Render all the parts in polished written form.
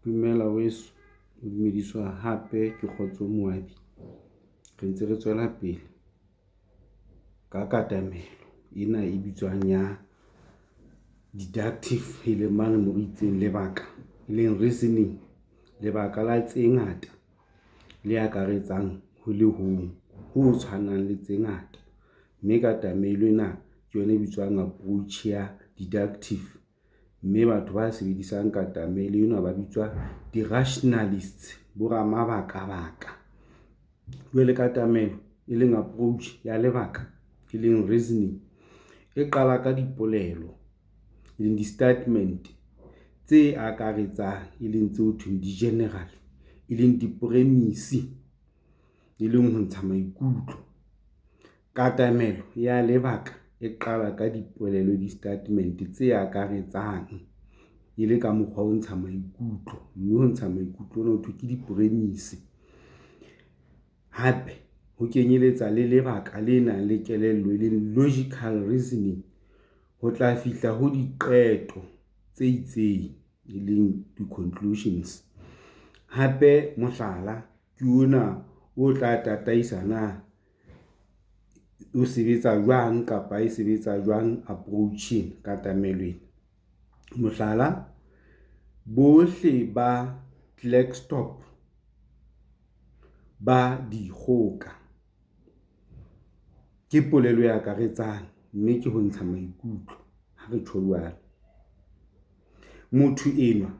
Dumela weso, o dumediswa hape ke Kgotso Moabi. Re ntse re tswela pele ka katamelo ena e bitswang ya deductive e leng mane mo itseng lebaka e leng reasoning, lebaka la tse ngata le akaretsang ho le hong ho tshwanang le tse ngata, mme katamelo ena ke yona e bitswang approach ya deductive. Mme batho ba sebedisang katamelo ena ba bitswa di-rationalists, bo ramabaka-baka. Jwale katamelo e leng approach ya lebaka e leng reasoning e qala ka dipolelo e leng di-statement tse akaretsang e leng tse ho thweng di-general e leng di-premise e leng ho ntsha maikutlo. Katamelo ya lebaka e qala ka dipolelo, di-statement tse akaretsang e le ka mokgwa o ntsha maikutlo, mme ho ntsha maikutlo ho thwe ke di-premise. Hape ho kenyeletsa le lebaka le nang le kelello e leng logical reasoning ho tla fihla ho diqeto tse itseng e leng di-conclusions. Hape mohlala ke ona o tla tataisa na o sebetsa jwang kapa e sebetsa jwang approaching katamelong. Mohlala, bohle ba Klerksdorp ba dikgoka ke polelo ya akaretsang, mme ke ho ntsha maikutlo ha re tjho jwalo. Motho enwa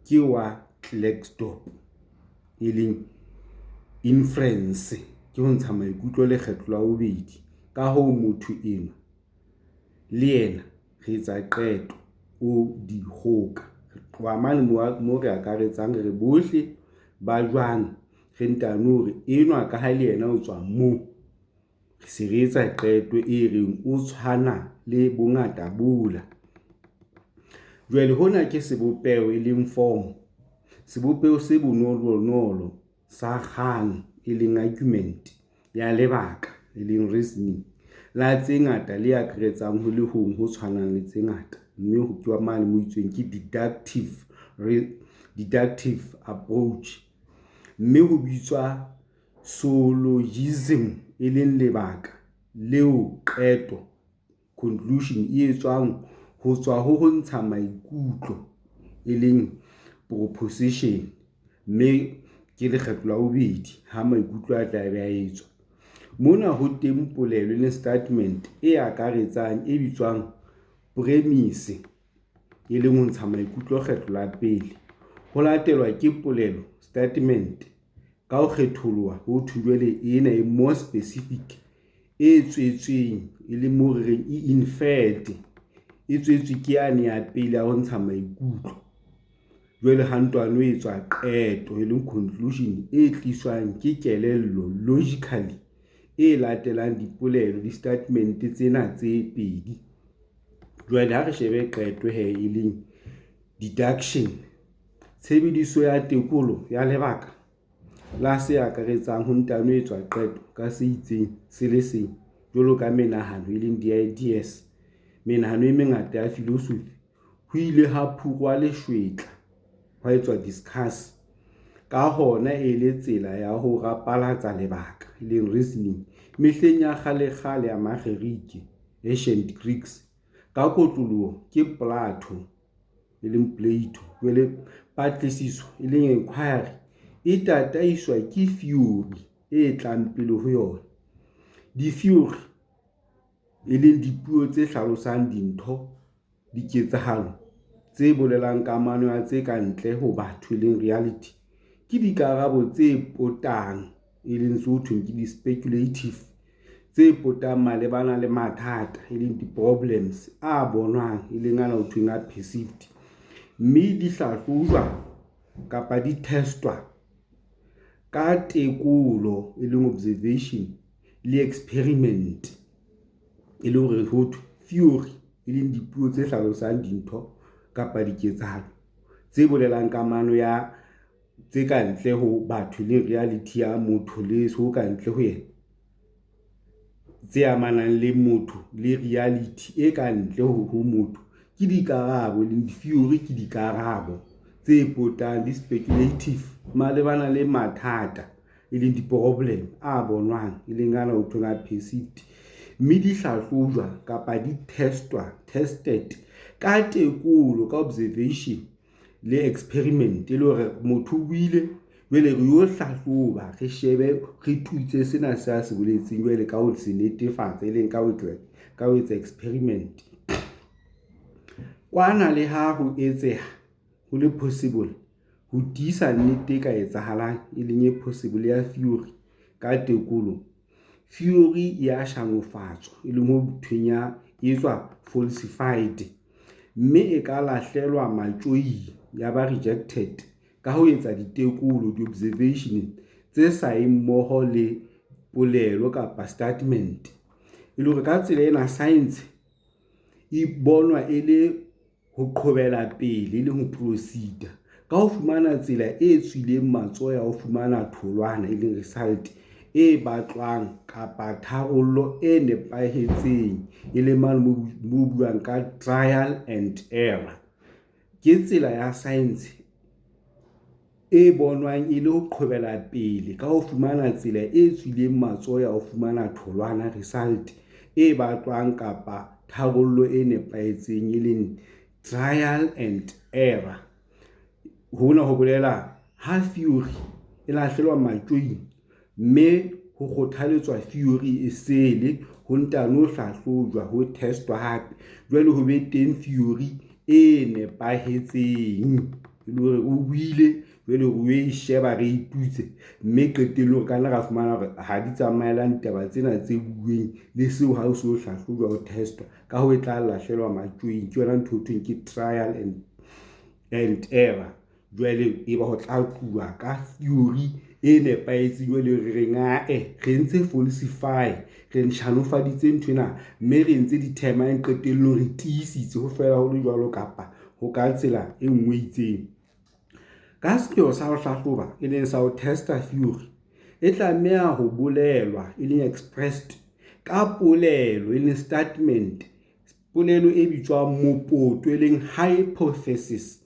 ke wa Klerksdorp e leng inference, ke ho ntsha maikutlo lekgetlo la bobedi. Ka hoo motho enwa le yena re etsa qeto o dikgoka, wa mane mo re akaretsang re bohle ba jwang re ntano hore enwa ka ha le yena o tswa moo re se re etsa qeto e reng o tshwana le bongata bola. Jwale hona ke sebopeho e leng form, sebopeho se bonolo sa kgang e leng argument ya lebaka e leng reasoning la tse ngata le akaretsang ho le hong ho tshwanang le tse ngata, mme ho tloha mane mo itsweng ke deductive approach. Mme ho bitswa syllogism e leng lebaka leo qeto conclusion e etswang ho tswa ho ntsha maikutlo e leng proposition, mme ke lekgetlo la bobedi ha maikutlo a tla be a etswa. Mona ho teng polelo le statement e akaretsang e bitswang premise e leng ho ntsha maikutlo kgetlo la pele, ho latelwa ke polelo statement ka ho kgetholoha ho thujwele ena e more specific e tswetsweng e le mo re reng e inferred e tswetswe ke yane ya pele ya ho ntsha maikutlo. Jwale ha ntwano e etswa qeto e leng conclusion e tliswang ke kelello logically e latelang dipolelo di-statement tsena tse pedi. Jwale ha re shebe qeto he e leng deduction, tshebediso ya tekolo ya lebaka la se akaretsang ho ntano etswa qeto ka se itseng se le seng, jwalo ka menahano e leng di-ideas, menahano e mengata ya philosophy. Ho ile ha phurwa leshwetla ho etswa discuss ka hona e le tsela ya ho rapalatsa lebaka e leng reasoning mehleng ya kgale ya Makgerike, ancient Greeks. Ka kotloloho ke Plato e leng Plato. Jwale patlisiso e leng inquiry e tataiswa ke theory e tlang pele ho yona. Di-theory e leng dipuo tse hlalosang dintho, diketsahalo tse bolelang kamano ya tse ka ntle ho batho e leng reality, ke dikarabo tse potang e leng se ho thweng ke di-speculative, tse potang malebana le mathata e leng di-problems a bonwang e leng ana ho thweng a perceived, mme di hlahlojwa kapa di testwa ka tekolo e leng observation le experiment e le hore ho thwe theory e leng dipuo tse hlalosang dintho kapa diketsahalo tse bolelang kamano ya tse ka ntle ho batho le reality ya motho le so ka ntle ho yena, tse amanang le motho le reality e ka ntle ho motho. Ke dikarabo le theory ke dikarabo tse potang di speculative malebana le mathata e leng di-problem a bonwang e leng ana ho thonga perceived, mme di hlahlojwa kapa di tested ka tekolo, ka observation le experiment, e le hore motho o buile jwale re yo hlahloba, re shebe, re tutse sena se a se boletseng jwale ka ho se netefatsa e leng ka ho etsa experiment. Kwana le ha ho etseha ho le possible ho tiisa nnete ka etsahalang e leng e possible ya theory ka tekolo, theory ya shanofatswa e leng ho buthwenya etswa falsified, mme e ka lahlelwa matjoing ya ba rejected ka ho etsa ditekolo, di-observation tse sa mmoho le polelo kapa statement, e le hore ka tsela ena science e bonwa e le ho qhobela pele le ho proceed ka ho fumana tsela e tswileng matsoho ya ho fumana tholwana e leng result e batlwang kapa tharollo e nepahetseng, e leng mane mo buang ka trial and error. Ke tsela ya science e bonwang e le ho qhobela pele ka ho fumana tsela e tswileng matsoho ya ho fumana tholwana result e batlwang kapa tharollo e nepahetseng, e leng trial and error. Hona ho bolela ha theory e lahlelwa matjoing, mme ho kgothaletswa theory e sele ho ntano hlahlojwa, ho testwa hape, jwale ho be teng theory e nepahetseng, e le hore o buile jwale o e sheba, re itutse, mme qetellong ka nna ra fumana hore ha di tsamaelang taba tsena tse bueng le seo ha o so hlahlojwa, ho testwa, ka ho e tla lahlelwa matjoing. Ke yona ntho ho thweng ke trial and error. Jwale e ba ho tla tluwa ka theory e nepahetseng, jwale re reng re entse falsify, re ntjhanofaditse nthwena, mme re entse determine, qetellong re tiisitse ho fela ho le jwalo kapa ho ka tsela e nngwe itseng. Ka sepheo sa ho hlahloba e leng sa ho testa theory e tlameha ho bolelwa e leng expressed ka polelo e leng statement, polelo e bitswang mopoto e leng hypothesis.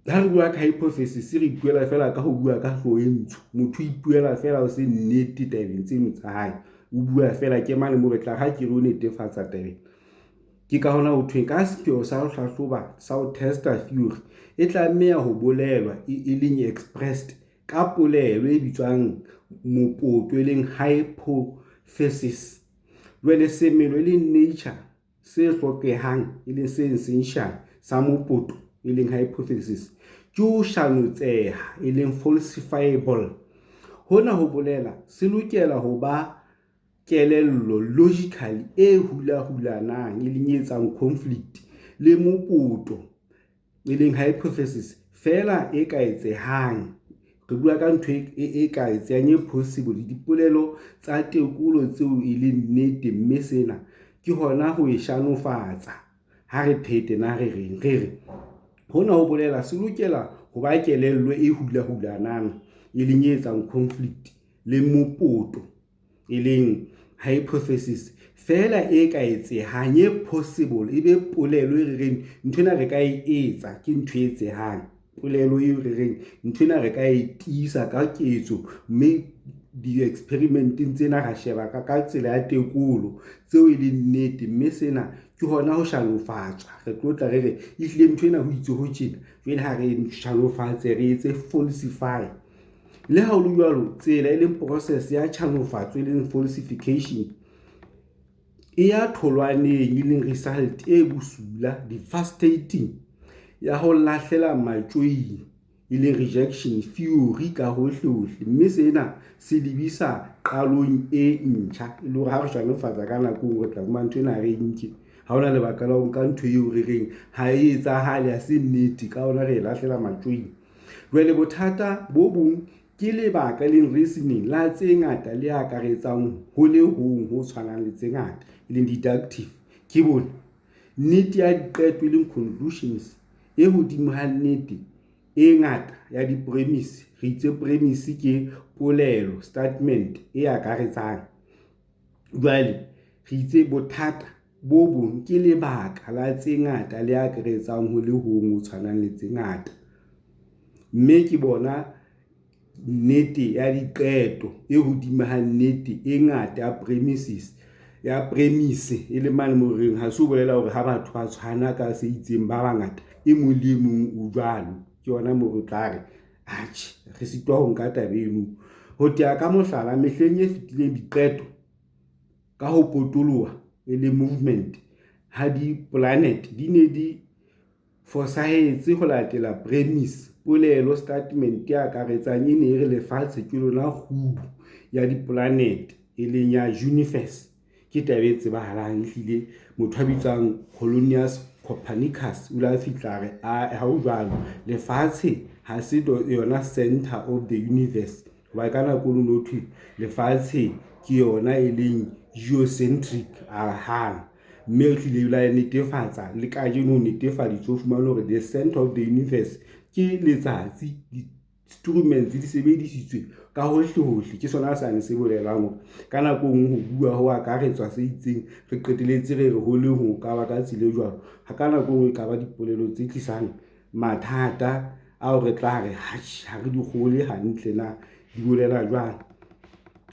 Ha re bua ka hypothesis re ipuela fela ka ho bua ka hlooho e ntsho, motho o ipuela fela ho se nnete tabeng tseno tsa hae, o bua fela ke mane mo re tla ha ke re o netefatsa tabeng. Ke ka hona ho thweng ka sepheo sa ho hlahloba, sa ho testa theory e tlameha ho bolelwa e leng expressed ka polelo e bitswang mopoto e leng hypothesis. Jwale semelo e leng nature se hlokehang e leng se essential sa mopoto e leng hypothesis ke ho shanotseha e leng falsifiable. Hona ho bolela se lokela ho ba kelello logical e hulahulanang e leng etsang conflict le mopoto e leng hypothesis fela e ka etsehang. Re bua ka ntho e ka etsehang e possible, dipolelo tsa tekolo tseo e leng nnete, mme sena ke hona ho e shanofatsa. Ha re phete na re reng re hona ho bolela se lokela ho ba kelello e hulahulanang e leng etsang conflict le mopoto e leng hypothesis fela e ka etsehang e possible, e be polelo e re reng nthwena re ka e etsa ke ntho e etsehang, polelo e re reng nthwena re ka e tiisa ka ketso, mme di-experimenteng tsena ra sheba ka tsela ya tekolo tseo e leng nnete, mme sena ke hona ho shanofatswa. Re tlo tla re re ehlile nthwena ho itse ho tjena, jwale ha re shanofatse re etse falsify. Le ha ho le jwalo, tsela e leng process ya tjhanofatso e leng falsification e ya tholwaneng e leng result e bosula, devastating, ya ho lahlela matjoing e leng rejection theory ka hohle, mme sena se lebisa qalong e ntjha, e le hore ha re shanofatsa ka nako re tla fumana nthwena re nke, ha hona lebaka la ho nka ntho eo re reng ha e etsahale, ha se nnete, ka hona re e lahlela matjoing. Jwale bothata bo bong ke lebaka e leng reasoning la tse ngata le akaretsang ho le hong ho tshwanang le tse ngata e leng deductive, ke bona nnete ya diqeto e leng conclusions e hodimo ha nnete e ngata ya di-premise. Re itse premise ke polelo, statement e akaretsang. Jwale re itse bothata bo bong ke lebaka la tse ngata le akaretsang ho le hong ho tshwanang le tse ngata. mme ke bona nnete ya diqeto e hodima ha nnete e ngata ya premise e le mane mo reng ha se o bolela hore ha batho ba tshwana ka se itseng ba bangata e mong le mong o jwalo ke yona mo re tla re re sitwa ho nka tabeno ho tea ka mohlala mehleng e fetileng diqeto ka ho potoloha e le movement ha di planet di ne di fosahetse ho latela premise polelo statement ya akaretsang e ne e re lefatshe ke lona kgubu ya di-planet e leng ya universe ke tabe e tsebahalang ehlile motho a bitswang Colonius Copernicus o la fihla re ha o jwalo lefatshe ha se yona center of the universe ba ka nako no thwe lefatshe ke yona e leng geocentric hang mme o tlile la netefatsa le ka jeno netefaditse o fumana hore the center of the universe ke letsatsi di-instruments di sebedisitswe ka hohle ke sona sa ne se bolelang hore ka nako nngwe ho bua ho akaretswa se itseng re qeteletse re ho le ho ka ba ka tsile jwalo ha ka nako nngwe ka ba dipolelo tse tlisang mathata ao re tla re ha re di kgole hantle na di bolela jwang.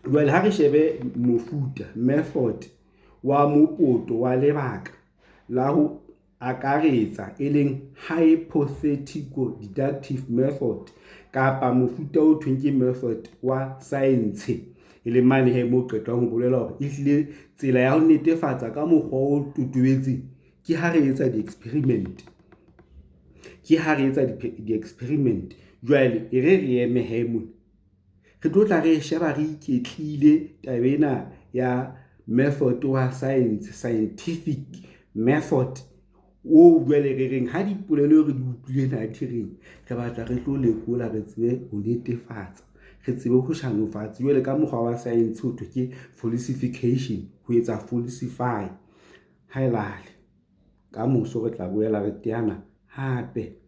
Jwale ha re shebe mofuta method wa mopoto wa lebaka la ho akaretsa e leng hypothetical deductive method kapa mofuta o thweng ke method wa science e le mane he mo qetwa ho bolela hore e hlile tsela ya ho netefatsa ka mokgwa o totobetseng ke ha re etsa di-experiment jwale e re eme hemo re tlo tla re sheba re iketlile tabena ya method wa scientific method o jwale re reng ha dipolelo re di utlwile nathireng re batla re tlo lekola re tsebe ho netefatsa re tsebe ho shanofatsa jwale ka mokgwa wa science ho thwe ke falsification ho etsa falsify ha elale ka moso re tla boela re teana hape.